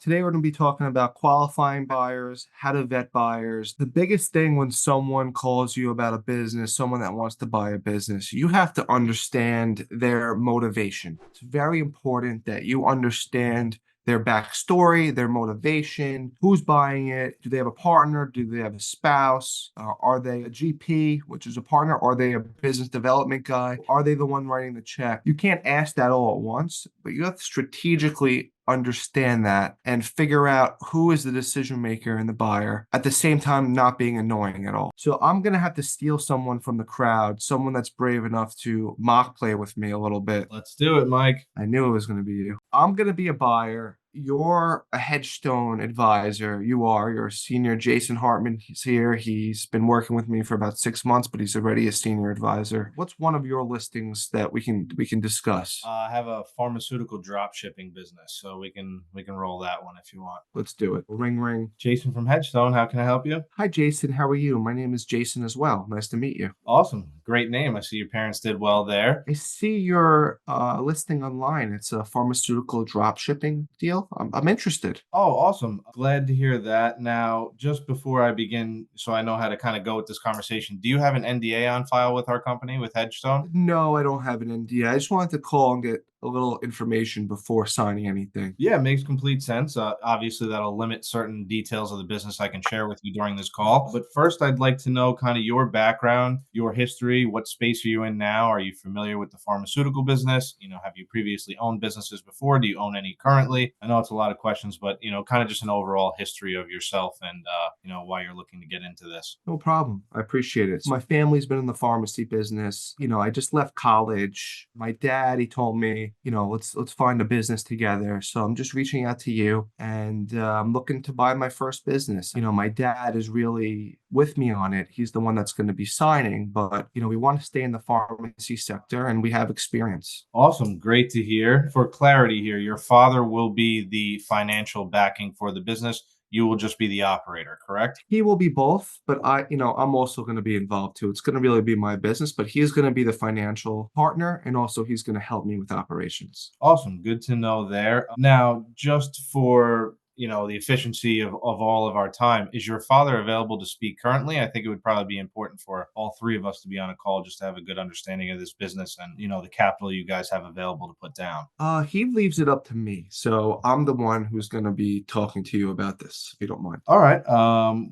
Today we're going to be talking about qualifying buyers, how to vet buyers. The biggest thing when someone calls you about a business, someone that wants to buy a business, you have to understand their motivation. It's very important that you understand their backstory, their motivation, who's buying it, do they have a partner, do they have a spouse, are they a GP, which is a partner, are they a business development guy, are they the one writing the check? You can't ask that all at once, but you have to strategically understand that and figure out who is the decision maker and the buyer at the same time not being annoying at all. So I'm going to have to steal someone from the crowd, someone that's brave enough to mock play with me a little bit. Let's do it, Mike. I knew it was going to be you. I'm going to be a buyer. You're a Hedgestone advisor. You're a senior. Jason Hartman, he's here. He's been working with me for about 6 months, but he's already a senior advisor. What's one of your listings that we can discuss? I have a pharmaceutical drop shipping business, so we can roll that one if you want. Let's do it. Ring ring. Jason from Hedgestone, how can I help you? Hi, Jason. How are you? My name is Jason as well. Nice to meet you. Awesome, great name. I see your parents did well there. I see your listing online. It's a pharmaceutical drop shipping deal. I'm interested. Oh, awesome. Glad to hear that. Now, just before I begin, so I know how to kind of go with this conversation, do you have an NDA on file with our company, with Hedgestone? No, I don't have an NDA. I just wanted to call and get a little information before signing anything. Yeah, it makes complete sense. Obviously, that'll limit certain details of the business I can share with you during this call. But first, I'd like to know kind of your background, your history. What space are you in now? Are you familiar with the pharmaceutical business? Have you previously owned businesses before? Do you own any currently? I know it's a lot of questions, but kind of just an overall history of yourself and why you're looking to get into this. No problem. I appreciate it. My family's been in the pharmacy business. I just left college. My dad, he told me, let's find a business together. So I'm just reaching out to you, and I'm looking to buy my first business. My dad is really with me on it. He's the one that's going to be signing, but we want to stay in the pharmacy sector, and we have experience. Awesome. Great to hear. For clarity here, your father will be the financial backing for the business. You will just be the operator, correct? He will be both, but I'm also going to be involved too. It's going to really be my business, but he's going to be the financial partner, and also he's going to help me with operations. Awesome. Good to know there. Now, just for the efficiency of all of our time, is your father available to speak currently? I think it would probably be important for all three of us to be on a call just to have a good understanding of this business and the capital you guys have available to put down. He leaves it up to me, so I'm the one who's going to be talking to you about this, if you don't mind. All right.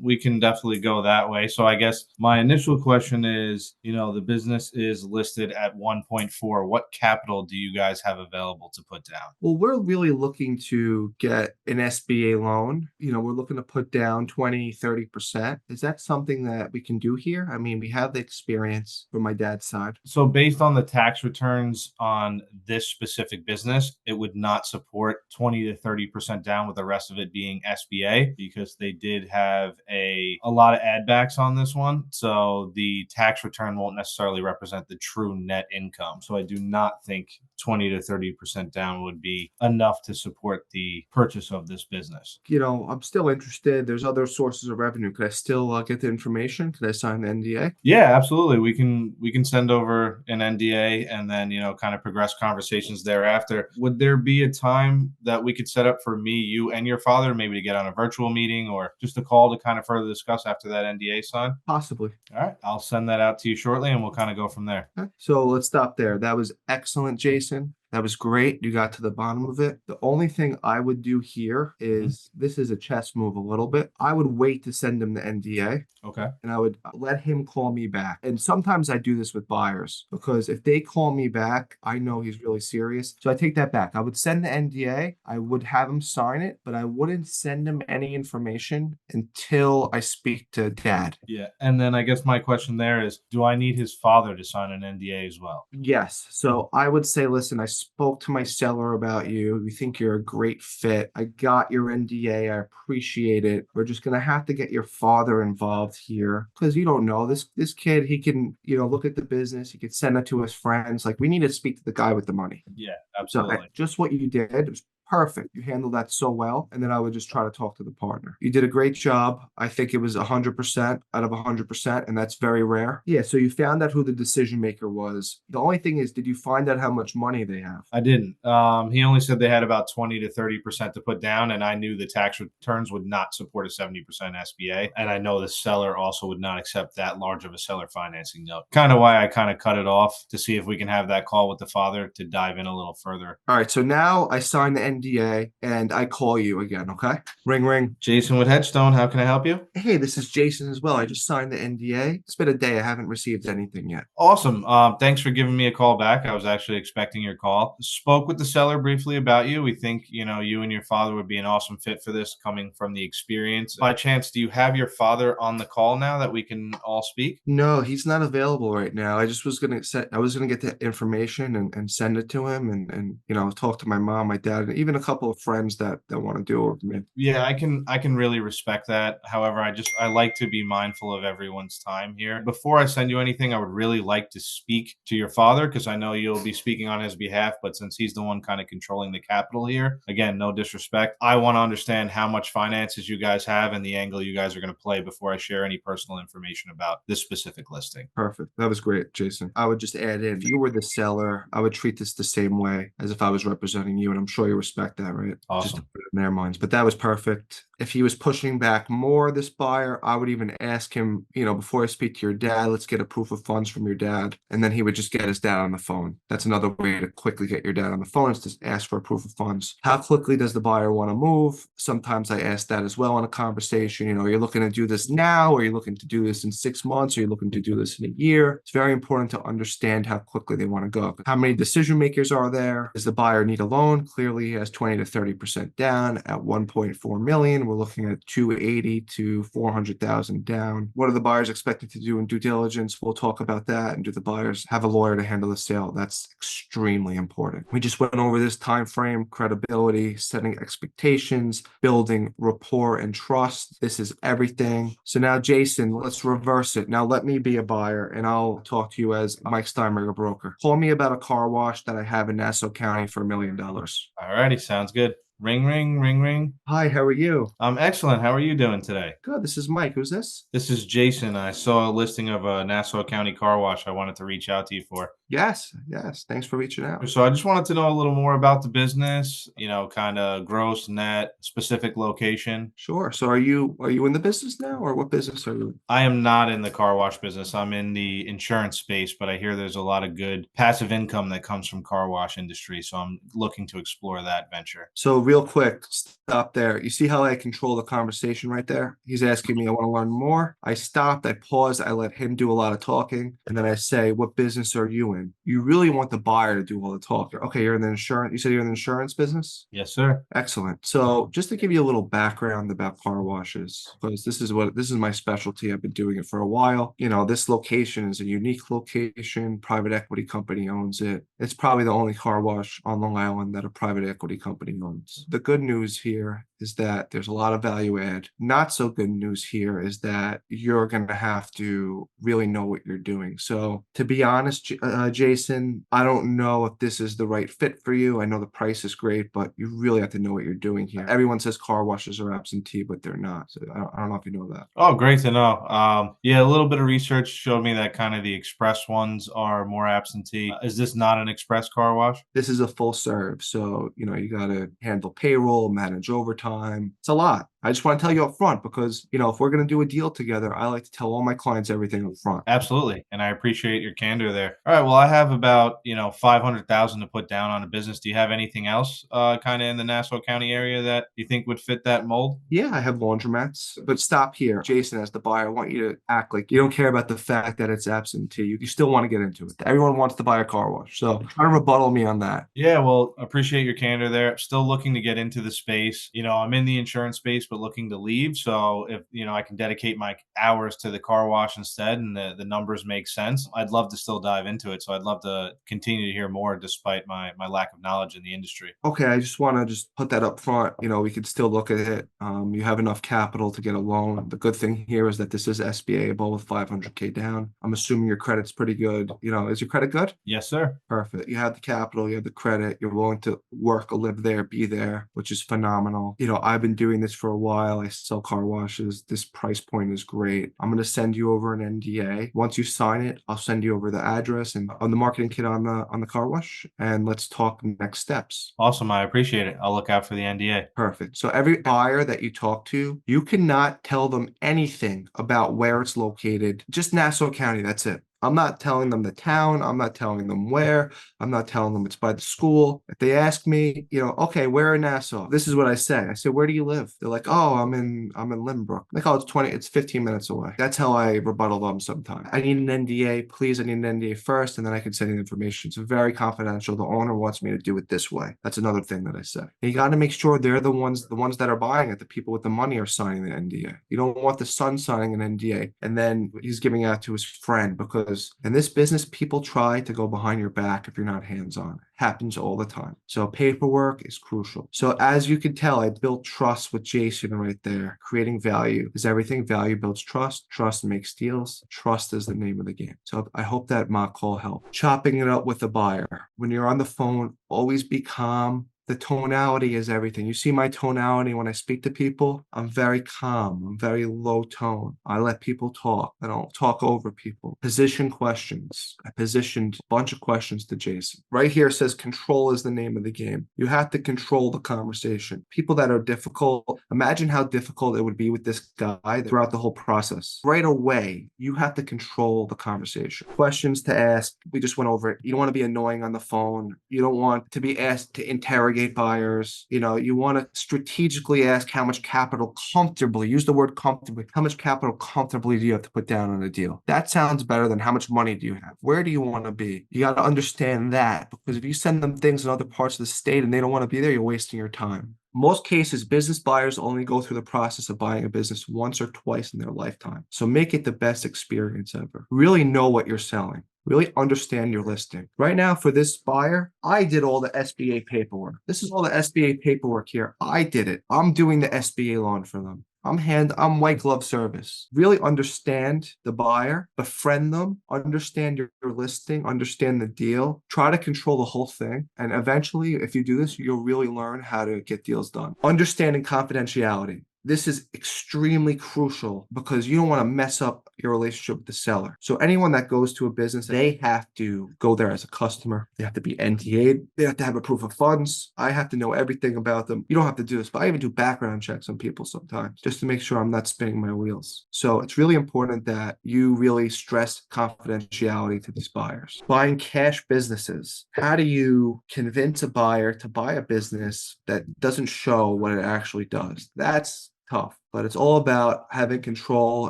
We can definitely go that way. So I guess my initial question is, the business is listed at 1.4. What capital do you guys have available to put down? Well, we're really looking to get an SBA loan. We're looking to put down 20-30%. Is that something that we can do here? I mean, we have the experience from my dad's side. So based on the tax returns on this specific business, it would not support 20 to 30% down, with the rest of it being SBA, because they did have a lot of add backs on this one. So the tax return won't necessarily represent the true net income. So I do not think 20 to 30% down would be enough to support the purchase of this business. I'm still interested. There's other sources of revenue. Could I still get the information? Could I sign the NDA? Yeah, absolutely. We can send over an NDA and then kind of progress conversations thereafter. Would there be a time that we could set up for me, you, and your father, maybe to get on a virtual meeting or just a call to kind of further discuss after that NDA sign? Possibly. All right, I'll send that out to you shortly, and we'll kind of go from there. Okay. So let's stop there. That was excellent, Jason. That was great. You got to the bottom of it. The only thing I would do here is this is a chess move a little bit. I would wait to send him the NDA. Okay. And I would let him call me back. And sometimes I do this with buyers because if they call me back, I know he's really serious. So I take that back. I would send the NDA. I would have him sign it, but I wouldn't send him any information until I speak to dad. Yeah. And then I guess my question there is, do I need his father to sign an NDA as well? Yes. So I would say, listen, I spoke to my seller about you. We think you're a great fit. I got your NDA. I appreciate it. We're just going to have to get your father involved here because you don't know this kid. He can, look at the business. He could send it to his friends. Like, we need to speak to the guy with the money. Yeah, So absolutely. just what you did was Perfect. You handled that so well. And then I would just try to talk to the partner. You did a great job. I think it was 100% out of 100%, and that's very rare. Yeah, so you found out who the decision maker was. The only thing is, did you find out how much money they have? I didn't. He only said they had about 20 to 30% to put down, and I knew the tax returns would not support a 70% SBA. And I know the seller also would not accept that large of a seller financing note. Kind of why I kind of cut it off to see if we can have that call with the father to dive in a little further. All right, so now I sign the NDA and I call you again, okay? Ring, ring. Jason with Headstone, how can I help you? Hey, this is Jason as well. I just signed the NDA. It's been a day. I haven't received anything yet. Awesome. Thanks for giving me a call back. I was actually expecting your call. Spoke with the seller briefly about you. We think, you and your father would be an awesome fit for this coming from the experience. By chance, do you have your father on the call now that we can all speak? No, he's not available right now. I just was gonna set I was gonna get the information and send it to him and talk to my mom, my dad, and even a couple of friends that want to do it with me. Yeah, I can really respect that. However, I like to be mindful of everyone's time here. Before I send you anything, I would really like to speak to your father because I know you'll be speaking on his behalf, but since he's the one kind of controlling the capital here, again, no disrespect. I want to understand how much finances you guys have and the angle you guys are going to play before I share any personal information about this specific listing. Perfect. That was great, Jason. I would just add in, if you were the seller, I would treat this the same way as if I was representing you, and I'm sure you respect that, right? Just to Awesome. put it in their minds. But that was perfect. If he was pushing back more, this buyer, I would even ask him, before I speak to your dad, let's get a proof of funds from your dad. And then he would just get his dad on the phone. That's another way to quickly get your dad on the phone is to ask for a proof of funds. How quickly does the buyer want to move? Sometimes I ask that as well in a conversation. Are you looking to do this now? Are you looking to do this in 6 months? Are you looking to do this in a year? It's very important to understand how quickly they want to go. How many decision makers are there? Does the buyer need a loan? Clearly, he has 20 to 30% down at 1.4 million. We're looking at 280 to 400,000 down. What are the buyers expected to do in due diligence? We'll talk about that. And do the buyers have a lawyer to handle the sale? That's extremely important. We just went over this time frame, credibility, setting expectations, building rapport and trust. This is everything. So now, Jason, let's reverse it. Now let me be a buyer and I'll talk to you as Mike Steinberger broker. Call me about a car wash that I have in Nassau County for $1 million. All righty, sounds good. Ring, ring, ring, ring. Hi, how are you? I'm excellent. How are you doing today? Good. This is Mike. Who's this? This is Jason. I saw a listing of a Nassau County car wash I wanted to reach out to you for. Yes, yes. Thanks for reaching out. So I just wanted to know a little more about the business, kind of gross, net, specific location. Sure. So are you in the business now, or what business are you in? I am not in the car wash business. I'm in the insurance space, but I hear there's a lot of good passive income that comes from car wash industry. So I'm looking to explore that venture. So real quick, stop there. You see how I control the conversation right there? He's asking me, I want to learn more. I stopped, I paused, I let him do a lot of talking, and then I say, what business are you in? You really want the buyer to do all the talking. Okay, you're in the insurance. You said you're in the insurance business? Yes, sir. Excellent. So just to give you a little background about car washes, because this is my specialty. I've been doing it for a while. This location is a unique location. Private equity company owns it. It's probably the only car wash on Long Island that a private equity company owns. The good news here is that there's a lot of value add. Not so good news here is that you're going to have to really know what you're doing. So to be honest, Jason, I don't know if this is the right fit for you. I know the price is great, but you really have to know what you're doing here. Everyone says car washes are absentee, but they're not. So I don't know if you know that. Oh, great to know. Yeah, a little bit of research showed me that kind of the express ones are more absentee. Is this not an express car wash? This is a full serve. So, you got to handle payroll, manage overtime. It's a lot. I just want to tell you up front because, if we're going to do a deal together, I like to tell all my clients everything up front. Absolutely. And I appreciate your candor there. All right. Well, I have about, 500,000 to put down on a business. Do you have anything else kind of in the Nassau County area that you think would fit that mold? Yeah, I have laundromats, but stop here. Jason, as the buyer, I want you to act like you don't care about the fact that it's absentee. You still want to get into it. Everyone wants to buy a car wash. So try to rebuttal me on that. Yeah. Well, appreciate your candor there. Still looking to get into the space. I'm in the insurance space, but looking to leave. So if I can dedicate my hours to the car wash instead, and the numbers make sense, I'd love to still dive into it. So I'd love to continue to hear more despite my lack of knowledge in the industry. Okay, I just want to just put that up front. We could still look at it. You have enough capital to get a loan. The good thing here is that this is SBA-able with 500K down. I'm assuming your credit's pretty good. Is your credit good? Yes, sir. Perfect. You have the capital, you have the credit, you're willing to work, live there, be there, which is phenomenal. I've been doing this for a while. I sell car washes. This price point is great. I'm going to send you over an NDA. Once you sign it, I'll send you over the address and on the marketing kit on the car wash, and let's talk next steps. Awesome. I appreciate it. I'll look out for the NDA. Perfect. So every buyer that you talk to, you cannot tell them anything about where it's located. Just Nassau County. That's it. I'm not telling them the town. I'm not telling them where. I'm not telling them it's by the school. If they ask me, okay, where in Nassau? This is what I say. I say, where do you live? They're like, oh, I'm in Limbrook. Like, oh, it's 15 minutes away. That's how I rebuttal them sometimes. I need an NDA. Please, I need an NDA first, and then I can send you the information. It's very confidential. The owner wants me to do it this way. That's another thing that I say. And you got to make sure they're the ones that are buying it. The people with the money are signing the NDA. You don't want the son signing an NDA and then he's giving out to his friend, because in this business, people try to go behind your back if you're not hands-on. It happens all the time. So paperwork is crucial. So as you can tell, I built trust with Jason right there. Creating value is everything. Value builds trust. Trust makes deals. Trust is the name of the game. So I hope that mock call helped. Chopping it up with the buyer. When you're on the phone, always be calm. The tonality is everything. You see my tonality when I speak to people? I'm very calm. I'm very low tone. I let people talk. I don't talk over people. Position questions. I positioned a bunch of questions to Jason. Right here says control is the name of the game. You have to control the conversation. People that are difficult, imagine how difficult it would be with this guy throughout the whole process. Right away, you have to control the conversation. Questions to ask. We just went over it. You don't want to be annoying on the phone. You don't want to be asked to interrogate buyers. You want to strategically ask how much capital comfortably, use the word comfortably, how much capital comfortably do you have to put down on a deal? That sounds better than how much money do you have? Where do you want to be? You got to understand that, because if you send them things in other parts of the state and they don't want to be there, you're wasting your time. Most cases, business buyers only go through the process of buying a business once or twice in their lifetime. So make it the best experience ever. Really know what you're selling. Really understand your listing. Right now, for this buyer, I did all the SBA paperwork. This is all the SBA paperwork here. I did it. I'm doing the SBA loan for them. I'm white glove service. Really understand the buyer, befriend them, understand your listing, understand the deal, try to control the whole thing. And eventually, if you do this, you'll really learn how to get deals done. Understanding confidentiality. This is extremely crucial because you don't want to mess up your relationship with the seller. So anyone that goes to a business, they have to go there as a customer. They have to be NDA'd. They have to have a proof of funds. I have to know everything about them. You don't have to do this, but I even do background checks on people sometimes just to make sure I'm not spinning my wheels. So it's really important that you really stress confidentiality to these buyers. Buying cash businesses. How do you convince a buyer to buy a business that doesn't show what it actually does? That's tough, but it's all about having control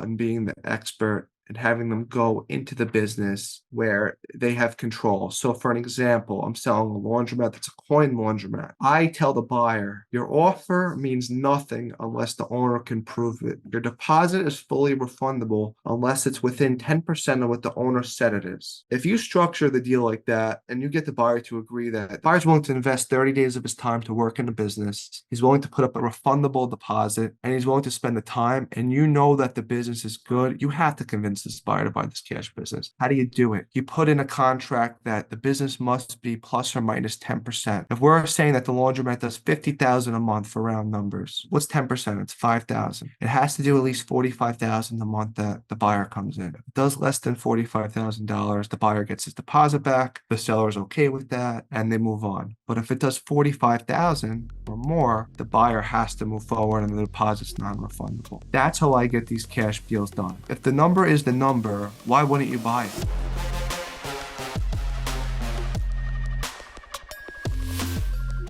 and being the expert and having them go into the business where they have control. So for an example, I'm selling a laundromat that's a coin laundromat. I tell the buyer, your offer means nothing unless the owner can prove it. Your deposit is fully refundable unless it's within 10% of what the owner said it is. If you structure the deal like that and you get the buyer to agree that the buyer's willing to invest 30 days of his time to work in the business, he's willing to put up a refundable deposit, and he's willing to spend the time, and you know that the business is good, you have to convince this buyer to buy this cash business. How do you do it? You put in a contract that the business must be plus or minus 10%. If we're saying that the laundromat does $50,000 a month for round numbers, what's 10%? It's $5,000. It has to do at least $45,000 a month that the buyer comes in. If it does less than $45,000, the buyer gets his deposit back. The seller's okay with that, and they move on. But if it does $45,000 or more, the buyer has to move forward, and the deposit's non-refundable. That's how I get these cash deals done. If the number is the number, why wouldn't you buy it?